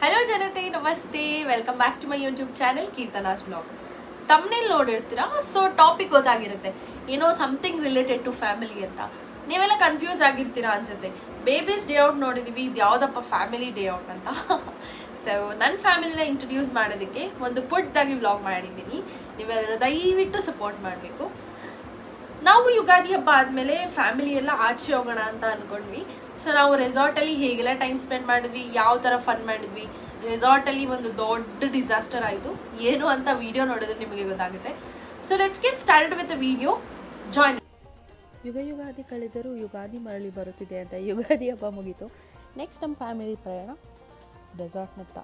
Hello ಜನತೆ, ನಮಸ್ತೆ. Welcome back to my YouTube channel Keerthana's vlog. Thumbnail ನೋಡಿರ್ತೀರಾ, ಸೊ ಟಾಪಿಕ್ ಗೊತ್ತಾಗಿರುತ್ತೆ, ಏನೋ ಸಮಥಿಂಗ್ ರಿಲೇಟೆಡ್ ಟು ಫ್ಯಾಮಿಲಿ ಅಂತ. ನೀವೆಲ್ಲ ಕನ್ಫ್ಯೂಸ್ ಆಗಿರ್ತೀರಾ ಅನ್ಸುತ್ತೆ. ಬೇಬೀಸ್ ಡೇ ಔಟ್ ನೋಡಿದೀವಿ, ಇದು ಯಾವುದಪ್ಪ ಫ್ಯಾಮಿಲಿ ಡೇ ಔಟ್ ಅಂತ. ಸೊ ನನ್ನ ಫ್ಯಾಮಿಲಿನ ಇಂಟ್ರೊಡ್ಯೂಸ್ ಮಾಡೋದಕ್ಕೆ ಒಂದು ಪುಟ್ಟದಾಗಿ ವ್ಲಾಗ್ ಮಾಡಿದ್ದೀನಿ. ನೀವೆಲ್ಲರೂ ದಯವಿಟ್ಟು ಸಪೋರ್ಟ್ ಮಾಡಬೇಕು. ನಾವು ಯುಗಾದಿ ಹಬ್ಬ ಆದಮೇಲೆ ಫ್ಯಾಮಿಲಿ ಎಲ್ಲ ಆಚೆ ಹೋಗೋಣ ಅಂತ ಅಂದ್ಕೊಂಡ್ವಿ. ಸೊ ನಾವು ರೆಸಾರ್ಟಲ್ಲಿ ಹೇಗೆಲ್ಲ ಟೈಮ್ ಸ್ಪೆಂಡ್ ಮಾಡಿದ್ವಿ, ಯಾವ ಥರ ಫನ್ ಮಾಡಿದ್ವಿ. ರೆಸಾರ್ಟಲ್ಲಿ ಒಂದು ದೊಡ್ಡ ಡಿಸಾಸ್ಟರ್ ಆಯಿತು. ಏನು ಅಂತ ವಿಡಿಯೋ ನೋಡಿದ್ರೆ ನಿಮಗೆ ಗೊತ್ತಾಗುತ್ತೆ. So let's get started with the video. Join. Ugadi ಕಳೆದರೂ ಯುಗಾದಿ ಮರಳಿ ಬರುತ್ತಿದೆ ಅಂತ ಯುಗಾದಿ ಹಬ್ಬ ಮುಗೀತು. ನೆಕ್ಸ್ಟ್ ನಮ್ಮ ಫ್ಯಾಮಿಲಿ ಪ್ರಯಾಣ ರೆಸಾರ್ಟ್ನತ್ತ.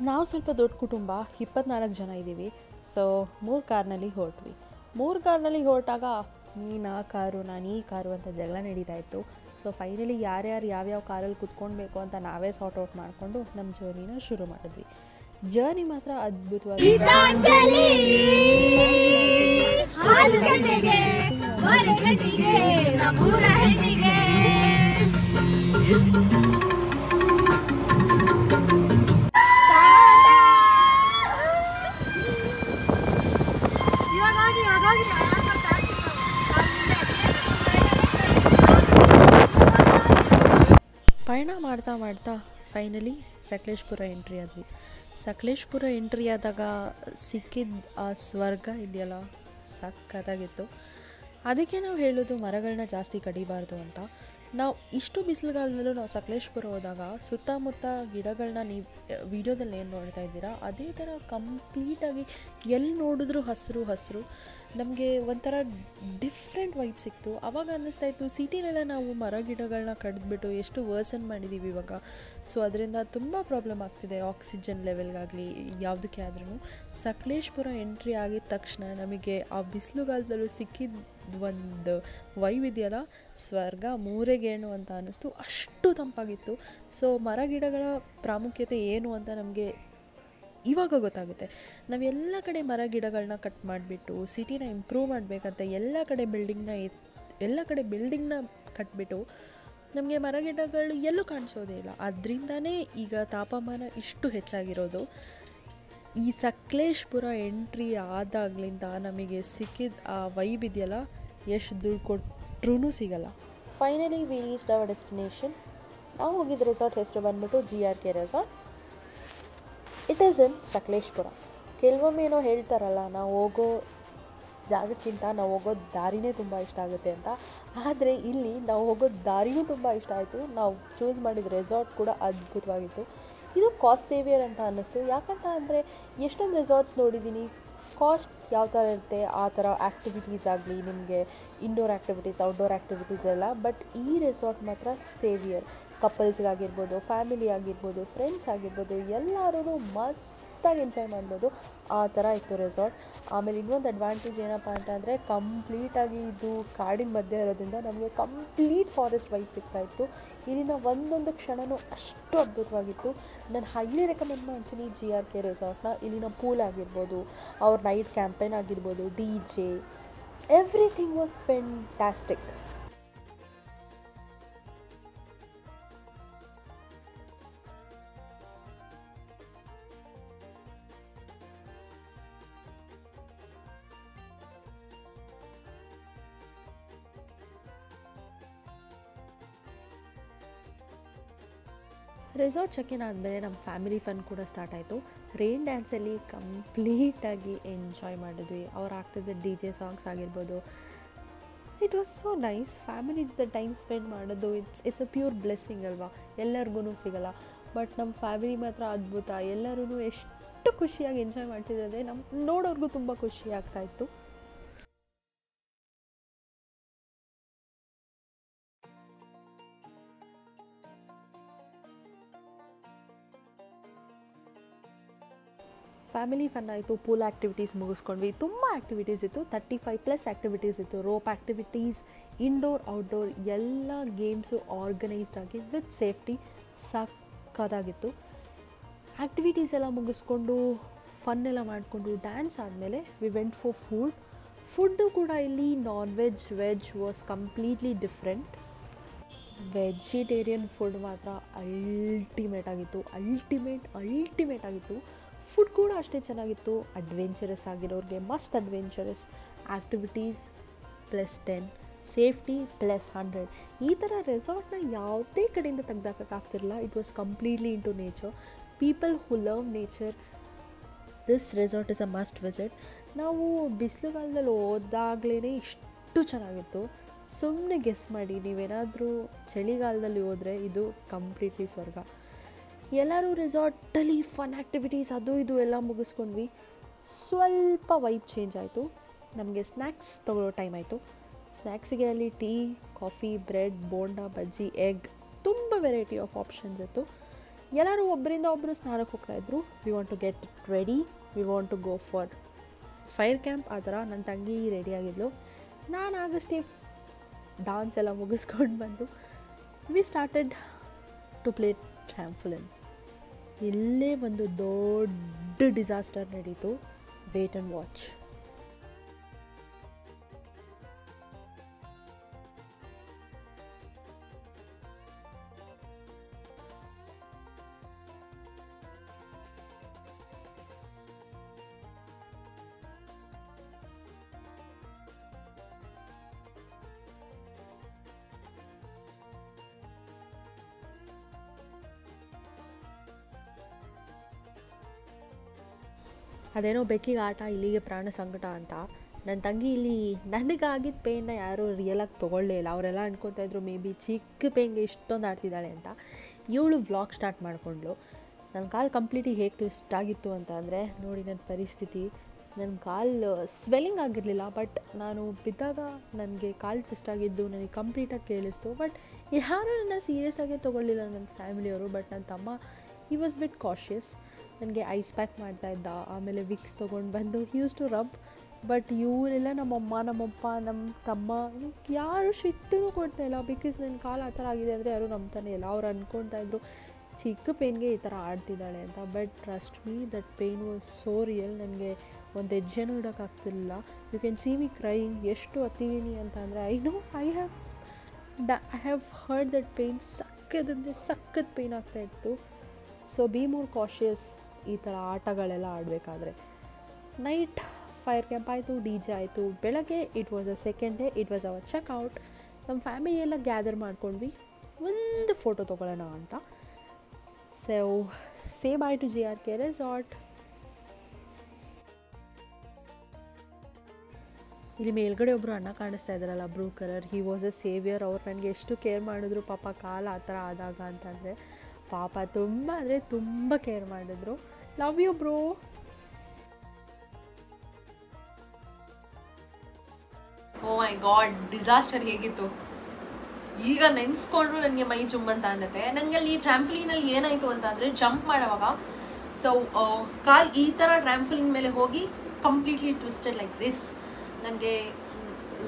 ನಾವು ಸ್ವಲ್ಪ ದೊಡ್ಡ ಕುಟುಂಬ, 24 ಜನ ಇದ್ದೀವಿ. ಸೊ 3 ಕಾರ್ನಲ್ಲಿ ಹೊರಟ್ವಿ. 3 ಕಾರ್ನಲ್ಲಿ ಹೊರಟಾಗ ನೀನು ಆ ಕಾರು, ನಾನು ಈ ಕಾರು ಅಂತ ಜಗಳ ನಡೀತಾ ಇತ್ತು. ಸೊ ಫೈನಲಿ ಯಾರ್ಯಾರು ಯಾವ್ಯಾವ ಕಾರಲ್ಲಿ ಕುತ್ಕೊಳ್ಬೇಕು ಅಂತ ನಾವೇ ಸಾರ್ಟ್ ಔಟ್ ಮಾಡಿಕೊಂಡು ನಮ್ಮ ಜರ್ನಿನ ಶುರು ಮಾಡಿದ್ವಿ. ಜರ್ನಿ ಮಾತ್ರ ಅದ್ಭುತವಾಗಿ ಪಯಣ ಮಾಡ್ತಾ ಮಾಡ್ತಾ ಫೈನಲಿ ಸಕಲೇಶ್ಪುರ ಎಂಟ್ರಿ ಆದ್ವಿ. ಸಕಲೇಶ್ಪುರ ಎಂಟ್ರಿ ಆದಾಗ ಸಿಕ್ಕಿದ ಆ ಸ್ವರ್ಗ ಇದೆಯಲ್ಲ, ಸಕ್ಕತ್ತಾಗಿತ್ತು. ಅದಕ್ಕೆ ನಾವು ಹೇಳೋದು ಮರಗಳನ್ನ ಜಾಸ್ತಿ ಕಡಿಬಾರ್ದು ಅಂತ. ನಾವು ಇಷ್ಟು ಬಿಸಿಲುಗಾಲದಲ್ಲೂ ನಾವು ಸಕಲೇಶ್ಪುರ ಹೋದಾಗ ಸುತ್ತಮುತ್ತ ಗಿಡಗಳನ್ನ ನೀವು ವಿಡಿಯೋದಲ್ಲಿ ಏನು ನೋಡ್ತಾ ಇದ್ದೀರಾ, ಅದೇ ಥರ ಕಂಪ್ಲೀಟಾಗಿ ಎಲ್ಲಿ ನೋಡಿದ್ರೂ ಹಸಿರು ಹಸಿರು. ನಮಗೆ ಒಂಥರ ಡಿಫ್ರೆಂಟ್ ವೈಬ್ ಸಿಕ್ತು. ಆವಾಗ ಅನ್ನಿಸ್ತಾ ಇತ್ತು ಸಿಟಿಲೆಲ್ಲ ನಾವು ಮರ ಗಿಡಗಳನ್ನ ಕಡಿದ್ಬಿಟ್ಟು ಎಷ್ಟು ವರ್ಸನ್ ಮಾಡಿದ್ದೀವಿ ಇವಾಗ. ಸೊ ಅದರಿಂದ ತುಂಬ ಪ್ರಾಬ್ಲಮ್ ಆಗ್ತಿದೆ, ಆಕ್ಸಿಜನ್ ಲೆವೆಲ್ಗಾಗಲಿ ಯಾವುದಕ್ಕೆ ಆದ್ರೂ. ಸಕಲೇಶ್ಪುರ ಎಂಟ್ರಿ ಆಗಿದ ತಕ್ಷಣ ನಮಗೆ ಆ ಬಿಸಿಲುಗಾಲದಲ್ಲೂ ಸಿಕ್ಕಿದ ಒಂದು ವೈಬ್ ಇದೆಯಲ್ಲ, ಸ್ವರ್ಗ ಮೂರೆಗೇಣು ಅಂತ ಅನ್ನಿಸ್ತು. ಅಷ್ಟು ತಂಪಾಗಿತ್ತು. ಸೊ ಮರ ಗಿಡಗಳ ಪ್ರಾಮುಖ್ಯತೆ ಏನು ಅಂತ ನಮಗೆ ಇವಾಗ ಗೊತ್ತಾಗುತ್ತೆ. ನಾವೆಲ್ಲ ಕಡೆ ಮರ ಗಿಡಗಳನ್ನ ಕಟ್ ಮಾಡಿಬಿಟ್ಟು ಸಿಟಿನ ಇಂಪ್ರೂವ್ ಮಾಡಬೇಕಂತ ಎಲ್ಲ ಕಡೆ ಬಿಲ್ಡಿಂಗ್ನ ಕಟ್ಬಿಟ್ಟು ನಮಗೆ ಮರ ಗಿಡಗಳು ಎಲ್ಲೂ ಕಾಣಿಸೋದೇ ಇಲ್ಲ. ಅದರಿಂದನೇ ಈಗ ತಾಪಮಾನ ಇಷ್ಟು ಹೆಚ್ಚಾಗಿರೋದು. ಈ ಸಕಲೇಶ್ಪುರ ಎಂಟ್ರಿ ಆದಾಗಲಿಂದ ನಮಗೆ ಸಿಕ್ಕಿದ ಆ ವೈಬ್ ಇದೆಯಲ್ಲ, ಎಷ್ಟು ದುಡ್ಡು ಕೊಟ್ಟರೂ ಸಿಗಲ್ಲ. Finally we reached our destination. ನಾವು ಹೋಗಿದ್ದ ರೆಸಾರ್ಟ್ ಹೆಸರು ಬಂದ್ಬಿಟ್ಟು GRK resort. It is in Sakleshpur. ಕೆಲವೊಮ್ಮೆ ಏನೋ ಹೇಳ್ತಾರಲ್ಲ, ನಾವು ಹೋಗೋ ಜಾಗಕ್ಕಿಂತ ನಾವು ಹೋಗೋ ದಾರಿನೇ ತುಂಬ ಇಷ್ಟ ಆಗುತ್ತೆ ಅಂತ. ಆದರೆ ಇಲ್ಲಿ ನಾವು ಹೋಗೋ ದಾರಿನೂ ತುಂಬ ಇಷ್ಟ ಆಯಿತು. ನಾವು ಚೂಸ್ ಮಾಡಿದ ರೆಸಾರ್ಟ್ ಕೂಡ ಅದ್ಭುತವಾಗಿತ್ತು. ಇದು ಕಾಸ್ಟ್ ಸೇವಿಯರ್ ಅಂತ ಅನ್ನಿಸ್ತು. ಯಾಕಂತ ಅಂದರೆ ಎಷ್ಟೊಂದು ರೆಸಾರ್ಟ್ಸ್ ನೋಡಿದ್ದೀನಿ, ಕಾಸ್ಟ್ ಯಾವ ಥರ ಇರುತ್ತೆ ಆ ಥರ ಆ್ಯಕ್ಟಿವಿಟೀಸ್ ಆಗಲಿ, ನಿಮಗೆ ಇಂಡೋರ್ ಆ್ಯಕ್ಟಿವಿಟೀಸ್, ಔಟ್ಡೋರ್ ಆ್ಯಕ್ಟಿವಿಟೀಸ್ ಎಲ್ಲ. ಬಟ್ ಈ ರೆಸಾರ್ಟ್ ಮಾತ್ರ ಸೇವಿಯರ್. ಕಪಲ್ಸ್ಗಾಗಿರ್ಬೋದು, ಫ್ಯಾಮಿಲಿ ಆಗಿರ್ಬೋದು, ಫ್ರೆಂಡ್ಸ್ ಆಗಿರ್ಬೋದು, ಎಲ್ಲರೂ ಮಸ್ತಾಗಿ ಎಂಜಾಯ್ ಮಾಡ್ಬೋದು. ಆ ಥರ ಇತ್ತು ರೆಸಾರ್ಟ್. ಆಮೇಲೆ ಇನ್ನೊಂದು ಅಡ್ವಾಂಟೇಜ್ ಏನಪ್ಪ ಅಂತಂದರೆ, ಕಂಪ್ಲೀಟಾಗಿ ಇದು ಕಾಡಿನ ಮಧ್ಯೆ ಇರೋದ್ರಿಂದ ನಮಗೆ ಕಂಪ್ಲೀಟ್ ಫಾರೆಸ್ಟ್ ವೈಬ್ ಸಿಗ್ತಾಯಿತ್ತು. ಇಲ್ಲಿನ ಒಂದೊಂದು ಕ್ಷಣವೂ ಅಷ್ಟು ಅದ್ಭುತವಾಗಿತ್ತು. ನಾನು ಹೈಲಿ ರೆಕಮೆಂಡ್ ಮಾಡ್ತೀನಿ GRK ರೆಸಾರ್ಟ್ನ. ಇಲ್ಲಿನ ಪೂಲ್ ಆಗಿರ್ಬೋದು, ಅವ್ರ ನೈಟ್ ಕ್ಯಾಂಪೇನ್ ಆಗಿರ್ಬೋದು, DJ, everything was fantastic. Resort check in ಆದಮೇಲೆ ನಮ್ಮ ಫ್ಯಾಮಿಲಿ ಫನ್ ಕೂಡ ಸ್ಟಾರ್ಟ್ ಆಯಿತು. ರೈನ್ ಡ್ಯಾನ್ಸಲ್ಲಿ ಕಂಪ್ಲೀಟಾಗಿ ಎಂಜಾಯ್ ಮಾಡಿದ್ವಿ. ಅವ್ರು ಆಗ್ತಿದ್ದ DJ ಸಾಂಗ್ಸ್ ಆಗಿರ್ಬೋದು. It was so nice. Family ಜೊತೆ ಟೈಮ್ ಸ್ಪೆಂಡ್ ಮಾಡೋದು ಇಟ್ಸ್ ಅ ಪ್ಯೂರ್ ಬ್ಲೆಸ್ಸಿಂಗ್ ಅಲ್ವಾ, ಎಲ್ಲರಿಗೂ ಸಿಗಲ್ಲ. ಬಟ್ ನಮ್ಮ ಫ್ಯಾಮಿಲಿ ಮಾತ್ರ ಅದ್ಭುತ. ಎಲ್ಲರೂ ಎಷ್ಟು ಖುಷಿಯಾಗಿ ಎಂಜಾಯ್ ಮಾಡ್ತಿದ್ದಾರೆ, ನಮ್ಮ ನೋಡೋರ್ಗೂ ತುಂಬ ಖುಷಿ ಆಗ್ತಾಯಿತ್ತು. ಫ್ಯಾಮಿಲಿ ಫನ್ ಆಯಿತು. ಪೂಲ್ ಆ್ಯಕ್ಟಿವಿಟೀಸ್ ಮುಗಿಸ್ಕೊಂಡ್ವಿ. ತುಂಬ ಆ್ಯಕ್ಟಿವಿಟೀಸ್ ಇತ್ತು, 35+ ಆ್ಯಕ್ಟಿವಿಟೀಸ್ ಇತ್ತು. ರೋಪ್ ಆ್ಯಕ್ಟಿವಿಟೀಸ್, ಇಂಡೋರ್ ಔಟ್ಡೋರ್ ಎಲ್ಲ ಗೇಮ್ಸು ಆರ್ಗನೈಸ್ಡ್ ಆಗಿ ವಿತ್ ಸೇಫ್ಟಿ. ಸಕ್ಕತ್ತಾಗಿತ್ತು. ಆ್ಯಕ್ಟಿವಿಟೀಸ್ ಎಲ್ಲ ಮುಗಿಸ್ಕೊಂಡು ಫನ್ ಎಲ್ಲ ಮಾಡಿಕೊಂಡು ಡ್ಯಾನ್ಸ್ ಆದಮೇಲೆ ವಿ ವೆಂಟ್ ಫಾರ್ ಫುಡ್ಡು ಕೂಡ ಇಲ್ಲಿ non veg, veg was completely different. Vegetarian food ಮಾತ್ರ ಅಲ್ಟಿಮೇಟ್ ಆಗಿತ್ತು. ಫುಡ್ ಕೂಡ ಅಷ್ಟೇ ಚೆನ್ನಾಗಿತ್ತು. ಅಡ್ವೆಂಚರಸ್ ಆಗಿರೋರಿಗೆ ಮಸ್ಟ್ ಅಡ್ವೆಂಚರಸ್ ಆ್ಯಕ್ಟಿವಿಟೀಸ್ +10, ಸೇಫ್ಟಿ +100. ಈ ಥರ ರೆಸಾರ್ಟ್ನ ಯಾವುದೇ ಕಡೆಯಿಂದ ತೆಗ್ದಾಕೋಕ್ಕಾಗ್ತಿರಲಿಲ್ಲ. It was completely into nature. People who love nature, this resort is a must visit. ನಾವು ಬಿಸಿಲುಗಾಲದಲ್ಲಿ ಹೋದಾಗಲೇ ಇಷ್ಟು ಚೆನ್ನಾಗಿತ್ತು. ಸುಮ್ಮನೆ ಗೆಸ್ ಮಾಡಿ, ನೀವೇನಾದರೂ ಚಳಿಗಾಲದಲ್ಲಿ ಹೋದರೆ ಇದು ಕಂಪ್ಲೀಟ್ಲಿ ಸ್ವರ್ಗ. ಎಲ್ಲರೂ ರೆಸಾರ್ಟಲ್ಲಿ ಫನ್ ಆ್ಯಕ್ಟಿವಿಟೀಸ್ ಅದು ಇದು ಎಲ್ಲ ಮುಗಿಸ್ಕೊಂಡ್ವಿ. ಸ್ವಲ್ಪ ವೈಬ್ ಚೇಂಜ್ ಆಯಿತು. ನಮಗೆ ಸ್ನ್ಯಾಕ್ಸ್ ತೊಗೊಳ್ಳೋ ಟೈಮ್ ಆಯಿತು. ಸ್ನ್ಯಾಕ್ಸಿಗೆ ಅಲ್ಲಿ tea, coffee, bread, bonda, bajji, egg, ತುಂಬ ವೆರೈಟಿ ಆಫ್ ಆಪ್ಷನ್ಸ್ ಇತ್ತು. ಎಲ್ಲರೂ ಒಬ್ಬರಿಂದ ಒಬ್ಬರು ಸ್ನಾನಕ್ಕೆ ಹೋಗ್ತಾಯಿದ್ರು. We want to get ready, we want to go for fire camp. ಆ ಥರ ನನ್ನ ತಂಗಿ ರೆಡಿಯಾಗಿದ್ಲು. ನಾನು ಆಗಷ್ಟೇ ಡಾನ್ಸ್ ಎಲ್ಲ ಮುಗಿಸ್ಕೊಂಡು ಬಂದು we started to play trampoline. ಇಲ್ಲೇ ಒಂದು ದೊಡ್ಡ ಡಿಸಾಸ್ಟರ್ ನಡೀತು. Wait and watch. ಅದೇನೋ ಬೆಕ್ಕಿಗೆ ಆಟ, ಇಲ್ಲಿಗೆ ಪ್ರಾಣ ಸಂಕಟ ಅಂತ. ನನ್ನ ತಂಗಿ ಇಲ್ಲಿ ನನಗಾಗಿದ್ದ ಪೇಯ್ನ ಯಾರೂ ರಿಯಲಾಗಿ ತೊಗೊಳ್ಳೇ ಇಲ್ಲ. ಅವರೆಲ್ಲ ಅನ್ಕೊತಾಯಿದ್ರು ಮೇ ಬಿ ಚಿಕ್ಕ ಪೇಯ್ಗೆ ಇಷ್ಟೊಂದು ಆಡ್ತಿದ್ದಾಳೆ ಅಂತ. ಇವಳು ವ್ಲಾಗ್ ಸ್ಟಾರ್ಟ್ ಮಾಡಿಕೊಂಡ್ಳು. ನನ್ನ ಕಾಲು ಕಂಪ್ಲೀಟಾಗಿ ಹೇಗೆ ಟ್ವಿಸ್ಟ್ ಆಗಿತ್ತು ಅಂತ ಅಂದರೆ, ನೋಡಿ ನನ್ನ ಪರಿಸ್ಥಿತಿ. ನನ್ನ ಕಾಲು ಸ್ವೆಲ್ಲಿಂಗ್ ಆಗಿರಲಿಲ್ಲ, ಬಟ್ ನಾನು ಬಿದ್ದಾಗ ನನಗೆ ಕಾಲು ಟ್ವಿಸ್ಟ್ ಆಗಿದ್ದು ನನಗೆ ಕಂಪ್ಲೀಟಾಗಿ ಕೇಳಿಸ್ತು. ಬಟ್ ಯಾರೂ ನನ್ನ ಸೀರಿಯಸ್ ಆಗೇ ತೊಗೊಳ್ಳಿಲ್ಲ ನನ್ನ ಫ್ಯಾಮಿಲಿಯವರು. ಬಟ್ ನನ್ನ ತಮ್ಮ ಹಿ ವಾಸ್ ಬಿಟ್ ಕಾಷಿಯಸ್. ನನಗೆ ಐಸ್ ಪ್ಯಾಕ್ ಮಾಡ್ತಾಯಿದ್ದ, ಆಮೇಲೆ ವಿಕ್ಸ್ ತೊಗೊಂಡು ಬಂದು ಯೂಸ್ ಟು ರಬ್. ಬಟ್ ಇವರೆಲ್ಲ ನಮ್ಮಮ್ಮ, ನಮ್ಮಪ್ಪ, ನಮ್ಮ ತಮ್ಮ ಯಾರು ಶಿಟ್ಟೂ ಕೊಡ್ತಾಯಿಲ್ಲ. ಬಿಕಾಸ್ ನನ್ನ ಕಾಲು ಆ ಥರ ಆಗಿದೆ ಅಂದರೆ ಯಾರೂ ನಂಬ್ತಾನೆ ಇಲ್ಲ. ಅವ್ರು ಅಂದ್ಕೊಳ್ತಾಯಿದ್ರು ಚಿಕ್ಕ ಪೇನ್ಗೆ ಈ ಥರ ಆಡ್ತಿದ್ದಾಳೆ ಅಂತ. But trust me, that pain was so real. ನನಗೆ ಒಂದು ಹೆಜ್ಜೆನೂ ಇಡೋಕ್ಕಾಗ್ತಿರಲಿಲ್ಲ. You can see me crying. ಎಷ್ಟು ಹತ್ತಿದ್ದೀನಿ ಅಂತ ಅಂದರೆ I have heard that pain. ಸಕ್ಕತ್ ಪೇನ್ ಆಗ್ತಾಯಿತ್ತು. ಸೊ ಬಿ ಮೋರ್ ಕಾಷಿಯಸ್ ಈ ಥರ ಆಟಗಳೆಲ್ಲ ಆಡಬೇಕಾದ್ರೆ. ನೈಟ್ ಫೈರ್ ಕ್ಯಾಂಪ್ ಆಯಿತು, DJ ಆಯಿತು. ಬೆಳಗ್ಗೆ it was a second day, it was our checkout. ನಮ್ಮ ಫ್ಯಾಮಿಲಿ ಎಲ್ಲ ಗ್ಯಾದರ್ ಮಾಡ್ಕೊಂಡ್ವಿ, ಒಂದು ಫೋಟೋ ತೊಗೊಳ್ಳೋಣ ಅಂತ. So say bye to GRK resort. ಇಲ್ಲಿ ಮೇಲ್ಗಡೆ ಒಬ್ಬರು ಅಣ್ಣ ಕಾಣಿಸ್ತಾ ಇದ್ದಾರಲ್ಲ, blue colour, he was a saviour. ಅವ್ರು ನನಗೆ ಎಷ್ಟು ಕೇರ್ ಮಾಡಿದ್ರು ಪಾಪ ಕಾಲು ಆ ಥರ ಆದಾಗ ಅಂತಂದರೆ. ಪಾಪ ತುಂಬ ಅಂದರೆ ತುಂಬ ಕೇರ್ ಮಾಡಿದ್ರು. Love you bro. Oh my god, disaster ಹೇಗಿತ್ತು ಈಗ ನೆನೆಸ್ಕೊಂಡ್ರು ನನಗೆ ಮೈ ಜುಮ್ಮಂತ ಅನ್ನತ್ತೆ. ನನಗೆ ಅಲ್ಲಿ ಟ್ರ್ಯಾಂಪೋಲಿನಲ್ಲಿ ಏನಾಯಿತು ಅಂತಂದರೆ, ಜಂಪ್ ಮಾಡೋವಾಗ ಸೊ ಕಾಲ್ ಈ ಥರ ಟ್ರ್ಯಾಂಪೋಲಿನ್ ಮೇಲೆ ಹೋಗಿ ಕಂಪ್ಲೀಟ್ಲಿ ಟ್ವಿಸ್ಟೆಡ್ ಲೈಕ್ ದಿಸ್. ನನಗೆ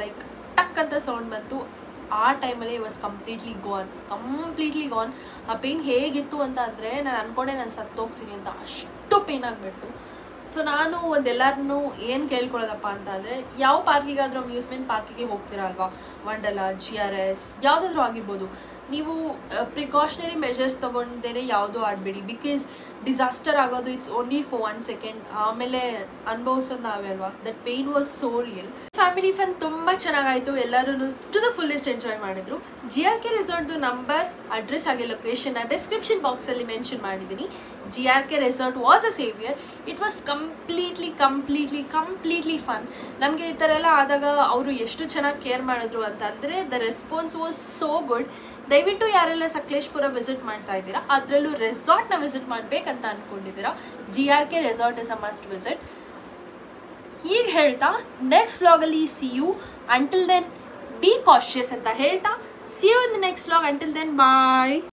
ಲೈಕ್ ಟಕ್ ಅಂತ ಸೌಂಡ್ ಬಂತು. ಆ ಟೈಮಲ್ಲಿ ವಾಸ್ ಕಂಪ್ಲೀಟ್ಲಿ ಗಾನ್. ಆ ಪೇಯ್ನ್ ಹೇಗಿತ್ತು ಅಂತ ಅಂದರೆ, ನಾನು ಅಂದ್ಕೊಂಡೆ ನಾನು ಸತ್ತೋಗ್ತೀನಿ ಅಂತ, ಅಷ್ಟು ಪೇಯ್ನ್ ಆಗಿಬಿಟ್ಟು. ಸೊ ನಾನು ಎಲ್ಲರನ್ನೂ ಏನು ಕೇಳ್ಕೊಳ್ಳೋದಪ್ಪ ಅಂತ ಅಂದರೆ, ಯಾವ ಪಾರ್ಕಿಗಾದರೂ ಅಮ್ಯೂಸ್ಮೆಂಟ್ ಪಾರ್ಕಿಗೆ ಹೋಗ್ತೀರಾ ಅಲ್ವಾ, ವಂಡರ್ಲಾ, GRS ಯಾವುದಾದ್ರೂ ಆಗಿರ್ಬೋದು, ನೀವು ಪ್ರಿಕಾಷನರಿ ಮೆಷರ್ಸ್ ತೊಗೊಂಡೇ ಯಾವುದೂ ಆಡಬೇಡಿ. ಬಿಕಾಸ್ ಡಿಸಾಸ್ಟರ್ ಆಗೋದು ಇಟ್ಸ್ ಓನ್ಲಿ ಫಾರ್ 1 ಸೆಕೆಂಡ್. ಆಮೇಲೆ ಅನುಭವಿಸೋದು ನಾವೇ ಅಲ್ವಾ. That pain was so real. Family fun ತುಂಬ ಚೆನ್ನಾಗಾಯಿತು. ಎಲ್ಲರೂ ಟು ದ ಫುಲ್ಲೆಸ್ಟ್ ಎಂಜಾಯ್ ಮಾಡಿದ್ರು. GRK ರೆಸಾರ್ಟ್ದು ನಂಬರ್, ಅಡ್ರೆಸ್ ಹಾಗೆ ಲೊಕೇಶನ್ ಡಿಸ್ಕ್ರಿಪ್ಷನ್ ಬಾಕ್ಸಲ್ಲಿ ಮೆನ್ಷನ್ ಮಾಡಿದ್ದೀನಿ. GRK resort was a saviour. It was completely fun. ನಮಗೆ ಈ ಥರ ಎಲ್ಲ ಆದಾಗ ಅವರು ಎಷ್ಟು ಚೆನ್ನಾಗಿ ಕೇರ್ ಮಾಡಿದ್ರು ಅಂತಂದರೆ, the response was so good. ದಯವಿಟ್ಟು ಯಾರೆಲ್ಲ ಸಕಲೇಶ್ಪುರ ವಿಸಿಟ್ ಮಾಡ್ತಾ ಇದ್ದೀರಾ, ಅದರಲ್ಲೂ ರೆಸಾರ್ಟ್ನ ವಿಸಿಟ್ ಮಾಡಬೇಕಂತ ಅಂದ್ಕೊಂಡಿದ್ದೀರಾ, GRK resort is a must visit. ಈಗ ಹೇಳ್ತಾ ನೆಕ್ಸ್ಟ್ ವ್ಲಾಗಲ್ಲಿ see you. Until then be cautious ಅಂತ ಹೇಳ್ತಾ see you in the next vlog. Until then bye.